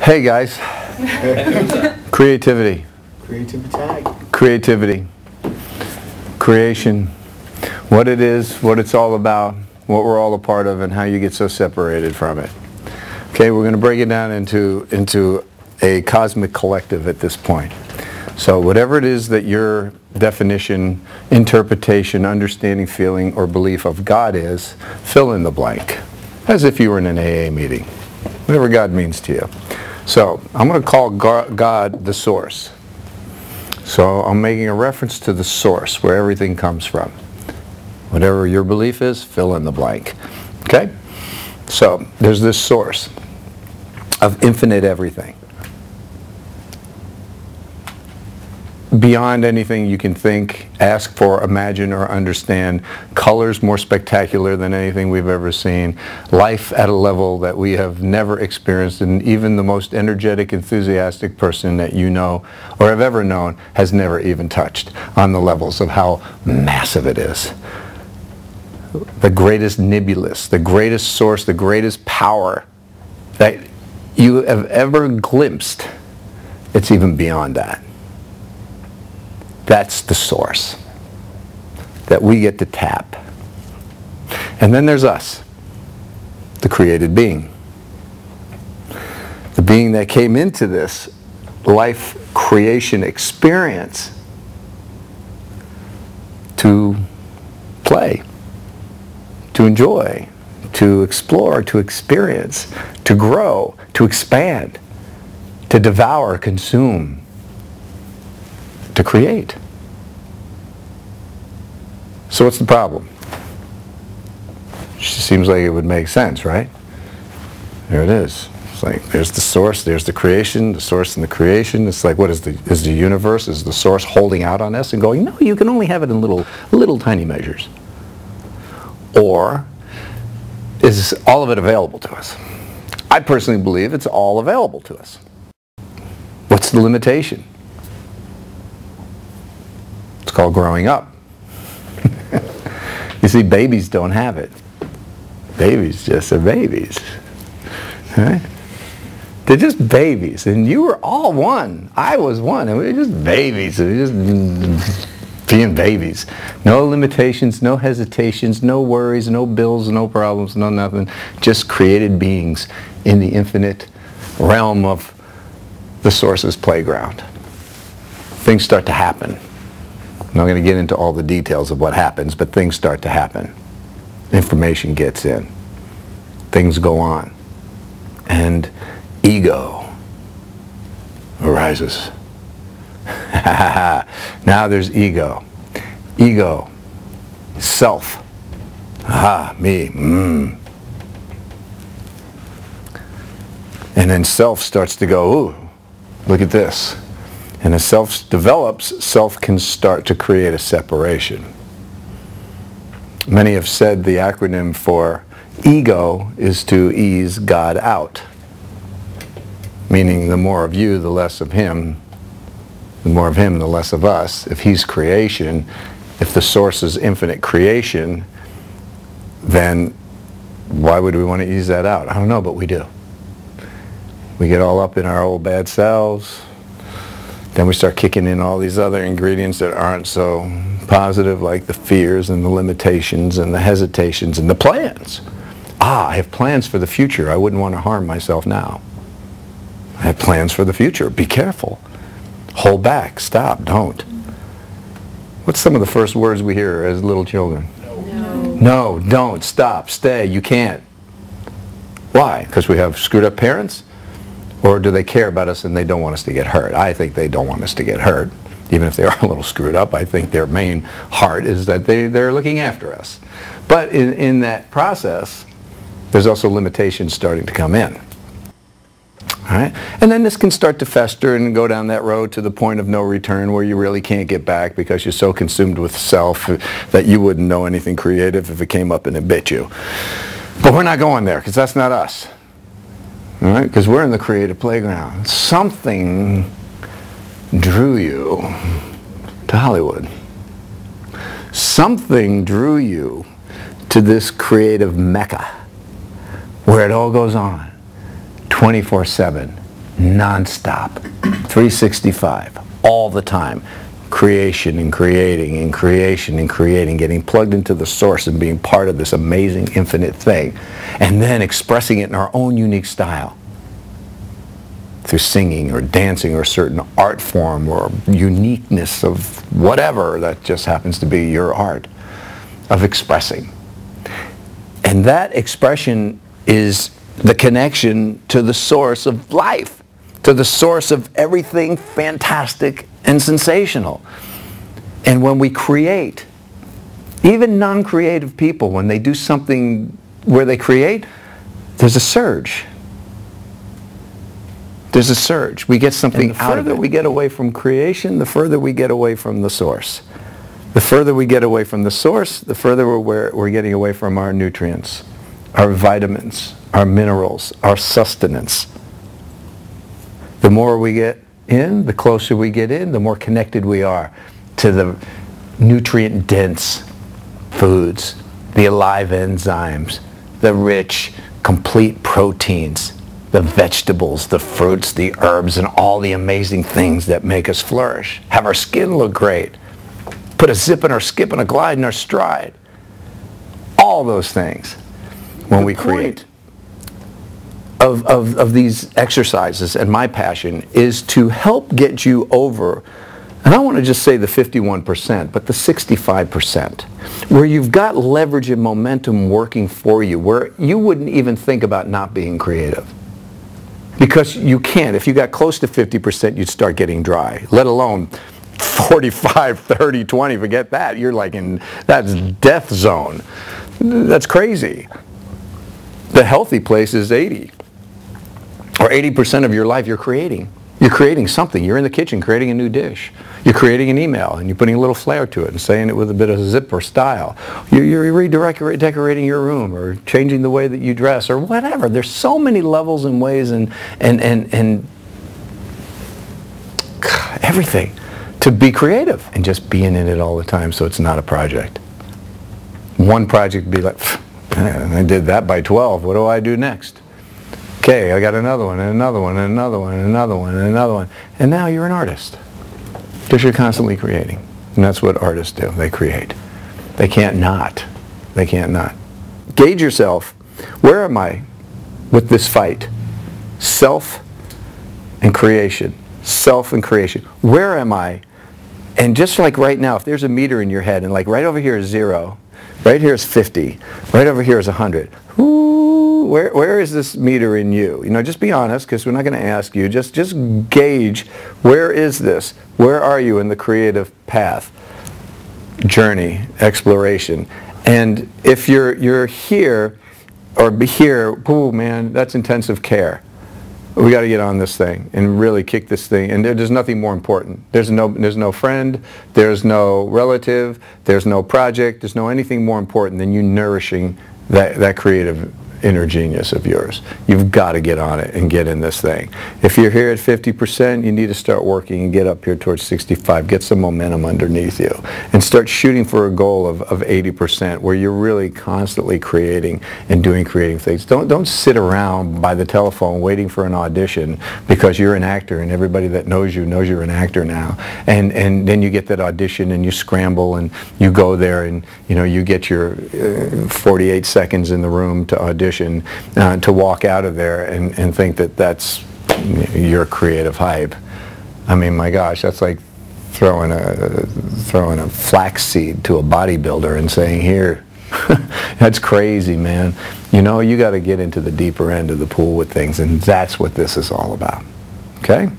Hey guys. Creativity. Creativity. Creation. What it is, what it's all about, what we're all a part of, and how you get so separated from it. Okay, we're going to break it down into a cosmic collective at this point. So whatever it is that your definition, interpretation, understanding, feeling, or belief of God is, fill in the blank. As if you were in an AA meeting. Whatever God means to you. So I'm going to call God the source. So I'm making a reference to the source, where everything comes from. Whatever your belief is, fill in the blank. Okay? So there's this source of infinite everything. Beyond anything you can think, ask for, imagine, or understand. Colors more spectacular than anything we've ever seen. Life at a level that we have never experienced, and even the most energetic, enthusiastic person that you know or have ever known has never even touched on the levels of how massive it is. The greatest nebulous, the greatest source, the greatest power that you have ever glimpsed, it's even beyond that. That's the source that we get to tap. And then there's us, the created being. The being that came into this life creation experience to play, to enjoy, to explore, to experience, to grow, to expand, to devour, consume, to create. So what's the problem? Seems like it would make sense, right? There it is. It's like there's the source, there's the creation, the source and the creation. It's like, what is the universe? Is the source holding out on us and going, no, you can only have it in little tiny measures? Or is all of it available to us? I personally believe it's all available to us. What's the limitation? It's called growing up. You see, babies don't have it. Babies just are babies. Right? They're just babies. And you were all one. I was one. And we were just babies. We were just being babies. No limitations, no hesitations, no worries, no bills, no problems, no nothing. Just created beings in the infinite realm of the source's playground. Things start to happen. I'm not going to get into all the details of what happens, but things start to happen. Information gets in. Things go on. And ego arises. Now there's ego. Ego. Self. Ah, me. And then self starts to go, ooh, look at this. And as self develops, self can start to create a separation. Many have said the acronym for ego is to ease God out. Meaning the more of you, the less of him. The more of him, the less of us. If he's creation, if the source is infinite creation, then why would we want to ease that out? I don't know, but we do. We get all up in our old bad selves. Then we start kicking in all these other ingredients that aren't so positive, like the fears and the limitations and the hesitations and the plans. Ah, I have plans for the future. I wouldn't want to harm myself now. I have plans for the future. Be careful. Hold back. Stop. Don't. What's some of the first words we hear as little children? No. No, don't. Stop. Stay. You can't. Why? Because we have screwed up parents? Or do they care about us and they don't want us to get hurt? I think they don't want us to get hurt. Even if they are a little screwed up, I think their main heart is that they're looking after us. But in that process, there's also limitations starting to come in. All right? And then this can start to fester and go down that road to the point of no return where you really can't get back because you're so consumed with self that you wouldn't know anything creative if it came up and it bit you. But we're not going there because that's not us. All right? Because we're in the creative playground. Something drew you to Hollywood. Something drew you to this creative mecca where it all goes on 24/7, non-stop, 365, all the time. Creation and creating and creation and creating, getting plugged into the source and being part of this amazing infinite thing, and then expressing it in our own unique style through singing or dancing or a certain art form or uniqueness of whatever that just happens to be your art of expressing. And that expression is the connection to the source of life, to the source of everything fantastic and sensational. And when we create, even non-creative people, when they do something where they create, there's a surge. There's a surge. We get something out of it. The further we get away from creation, the further we get away from the source. The further we get away from the source, the further we're getting away from our nutrients, our vitamins, our minerals, our sustenance. The more we get in, the closer we get in, the more connected we are to the nutrient-dense foods, the alive enzymes, the rich, complete proteins, the vegetables, the fruits, the herbs, and all the amazing things that make us flourish. Have our skin look great. Put a zip in our skip and a glide in our stride. All those things when we create. Of these exercises, and my passion is to help get you over, and I want to just say the 51%, but the 65%, where you've got leverage and momentum working for you, where you wouldn't even think about not being creative. Because you can't. If you got close to 50%, you'd start getting dry, let alone 45, 30, 20, forget that. You're like in, that's death zone. That's crazy. The healthy place is 80. Or 80% of your life you're creating. You're creating something. You're in the kitchen creating a new dish. You're creating an email and you're putting a little flair to it and saying it with a bit of zip or style. You're redecorating your room or changing the way that you dress or whatever. There's so many levels and ways and everything to be creative and just being in it all the time so it's not a project. One project would be like, I did that by 12. What do I do next? Okay, I got another one, and another one, and another one, and another one, and another one. And now you're an artist. Because you're constantly creating. And that's what artists do. They create. They can't not. They can't not. Gauge yourself. Where am I with this fight? Self and creation. Self and creation. Where am I? And just like right now, if there's a meter in your head, and like right over here is 0, right here is 50, right over here is 100. Where is this meter in you? You know, just be honest, because we're not going to ask you. Just gauge, where is this? Where are you in the creative path, journey, exploration? And if you're here, or be here, oh man, that's intensive care. We got to get on this thing and really kick this thing. And there's nothing more important. There's no friend, there's no relative, there's no project, there's no anything more important than you nourishing that creative inner genius of yours. You've got to get on it and get in this thing. If you're here at 50%, you need to start working and get up here towards 65. Get some momentum underneath you and start shooting for a goal of 80% where you're really constantly creating and doing creative things. Don't sit around by the telephone waiting for an audition because you're an actor and everybody that knows you're an actor now. And then you get that audition and you scramble and you go there and you get your 48 seconds in the room to audition. To walk out of there and think that that's your creative hype. I mean, my gosh, that's like throwing a flax seed to a bodybuilder and saying, here, that's crazy, man. You know, you got to get into the deeper end of the pool with things, and that's what this is all about. Okay?